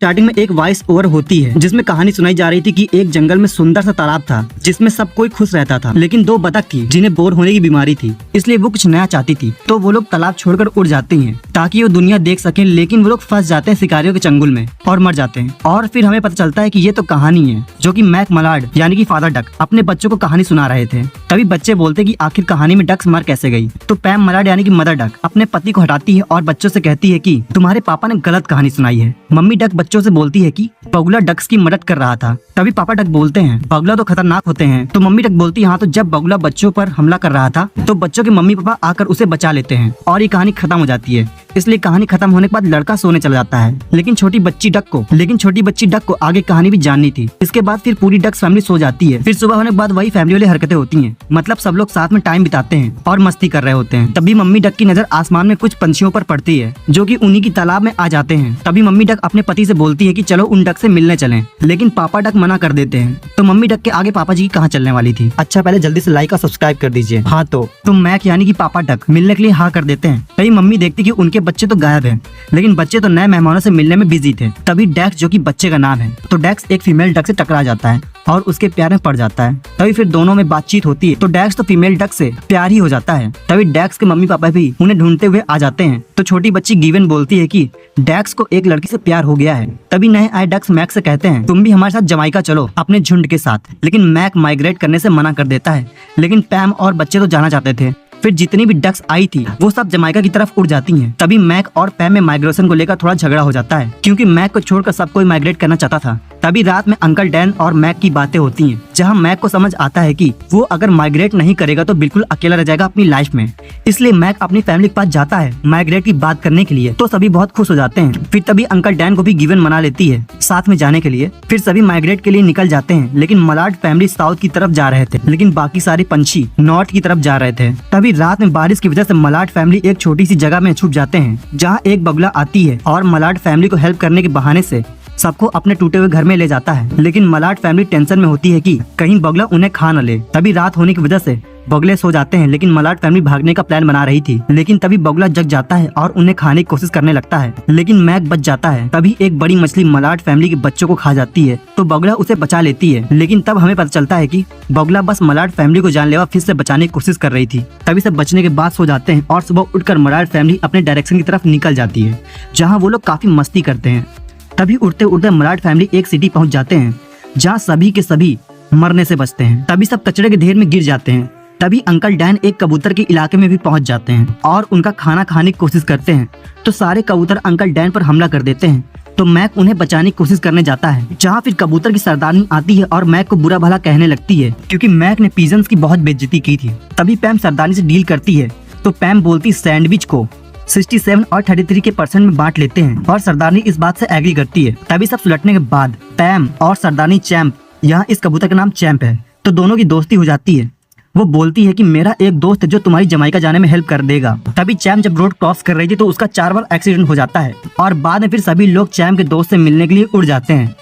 Starting में एक voice over होती है जिसमें कहानी सुनाई जा रही थी कि एक जंगल में सुंदर सा तालाब था जिसमें सब कोई खुश रहता था, लेकिन दो बतख थी जिन्हें बोर होने की बीमारी थी, इसलिए वो कुछ नया चाहती थी। तो वो लोग तालाब छोड़कर उड़ जाती हैं ताकि वो दुनिया देख सकें, लेकिन वो लोग फंस जाते हैं शिकारियों के चंगुल में और मर जाते हैं। और फिर हमें पता चलता है कि ये तो कहानी है जो कि मैक मलाड यानी कि फादर डक अपने बच्चों को कहानी सुना रहे थे। तभी बच्चे बोलते कि आखिर कहानी में डक्स मर कैसे गई। तो पैम मलाड यानी कि मदर डक अपने पति को हटाती है और बच्चों से कहती है कि तुम्हारे पापा ने गलत कहानी सुनाई है। मम्मी डक बच्चों से बोलती है कि बगुला डक्स की मदद कर रहा था। तभी पापा डक बोलते हैं बगुला तो खतरनाक होते हैं। तो मम्मी डक बोलती है हाँ, तो जब बगुला बच्चों पर हमला कर रहा था तो बच्चों के मम्मी पापा आकर उसे बचा लेते हैं और ये कहानी खत्म हो जाती है। इसलिए कहानी खत्म होने के बाद लड़का सोने चला जाता है, लेकिन छोटी बच्ची डक को आगे कहानी भी जाननी थी। इसके बाद फिर पूरी डक्स फैमिली सो जाती है। फिर सुबह होने के बाद वही फैमिली वाली हरकतें होती हैं, मतलब सब लोग साथ में टाइम बिताते हैं और मस्ती कर रहे होते हैं। तभी मम्मी डक की नजर आसमान में कुछ पंछियों पर पड़ती है जो कि उन्हीं की तालाब में आ जाते हैं। तभी मम्मी डक अपने पति से बोलती है कि चलो उन डक से मिलने चलें, लेकिन पापा डक मना कर देते हैं। तो मम्मी डक के आगे पापा जी कहाँ चलने वाली थी। अच्छा, पहले जल्दी से लाइक और सब्सक्राइब कर दीजिए। हाँ, तो मैक यानी कि पापा डक मिलने के लिए हाँ कर देते हैं। तभी मम्मी देखती कि उनके बच्चे तो गायब हैं, लेकिन बच्चे तो नए मेहमानों से मिलने में बिजी थे। तभी डेक्स जो कि बच्चे का नाम है, तो डेक्स एक फीमेल डक से टकरा जाता है और उसके प्यार में पड़ जाता है। तभी फिर दोनों में बातचीत होती है, तो डेक्स तो फीमेल डक से प्यार ही हो जाता है। तभी डेक्स के मम्मी पापा भी उन्हें ढूंढते हुए आ जाते हैं। तो छोटी बच्ची गिवन बोलती है कि डेक्स को एक लड़की से प्यार हो गया है। तभी नए आए डक्स मैक से कहते हैं तुम भी हमारे साथ जमाइका चलो अपने झुंड के साथ, लेकिन मैक माइग्रेट करने से मना कर देता है। लेकिन पैम और बच्चे तो जाना चाहते थे। फिर जितनी भी डक्स आई थी वो सब जमाइका की तरफ उड़ जाती हैं। तभी मैक और पैम में माइग्रेशन को लेकर थोड़ा झगड़ा हो जाता है, क्योंकि मैक को छोड़कर सब कोई माइग्रेट करना चाहता था। तभी रात में अंकल डैन और मैक की बातें होती हैं, जहां मैक को समझ आता है कि वो अगर माइग्रेट नहीं करेगा तो बिल्कुल अकेला रह जाएगा अपनी लाइफ में। इसलिए मैक अपनी फैमिली के पास जाता है माइग्रेट की बात करने के लिए। तो सभी बहुत खुश हो जाते हैं। फिर तभी अंकल डैन को भी गिवन मना लेती है साथ में जाने के लिए। फिर सभी माइग्रेट के लिए निकल जाते हैं, लेकिन मलाड फैमिली साउथ की तरफ जा रहे थे, लेकिन बाकी सारे पंछी नॉर्थ की तरफ जा रहे थे। तभी रात में बारिश की वजह से मलाड फैमिली एक छोटी सी जगह में छुप जाते हैं, जहाँ एक बगुला आती है और मलाड फैमिली को हेल्प करने के बहाने से सबको अपने टूटे हुए घर में ले जाता है। लेकिन मलाड फैमिली टेंशन में होती है कि कहीं बगुला उन्हें खा न ले। तभी रात होने की वजह से बगुले सो जाते हैं, लेकिन मलाड फैमिली भागने का प्लान बना रही थी। लेकिन तभी बगुला जग जाता है और उन्हें खाने की कोशिश करने लगता है, लेकिन मैक बच जाता है। तभी एक बड़ी मछली मलाड फैमिली के बच्चों को खा जाती है, तो बगुला उसे बचा लेती है। लेकिन तब हमें पता चलता है कि बगुला बस मलाड फैमिली को जानलेवा फिश से बचाने की कोशिश कर रही थी। तभी सब बचने के बाद सो जाते हैं और सुबह उठकर मलाड फैमिली अपने डायरेक्शन की तरफ निकल जाती है, जहाँ वो लोग काफी मस्ती करते हैं। तभी उड़ते उड़ते मलाड फैमिली एक सिटी पहुंच जाते हैं, जहाँ सभी के सभी मरने से बचते हैं। तभी सब कचरे के ढेर में गिर जाते हैं। तभी अंकल डैन एक कबूतर के इलाके में भी पहुंच जाते हैं और उनका खाना खाने की कोशिश करते हैं। तो सारे कबूतर अंकल डैन पर हमला कर देते हैं। तो मैक उन्हें बचाने की कोशिश करने जाता है, जहाँ फिर कबूतर की सरदारनी आती है और मैक को बुरा भला कहने लगती है, क्योंकि मैक ने पिजन्स की बहुत बेइज्जती की थी। तभी पैम सरदारनी से डील करती है, तो पैम बोलती सैंडविच को 67 और 33 के % में बांट लेते हैं और सरदारनी इस बात से एग्री करती है। तभी सब सुलटने के बाद पैम और सरदारनी चैंप, यहाँ इस कबूतर का नाम चैंप है, तो दोनों की दोस्ती हो जाती है। वो बोलती है कि मेरा एक दोस्त है जो तुम्हारी जमाइका जाने में हेल्प कर देगा। तभी चैंप जब रोड क्रॉस कर रही थी तो उसका 4 बार एक्सीडेंट हो जाता है और बाद में फिर सभी लोग चैंप के दोस्त से मिलने के लिए उड़ जाते हैं,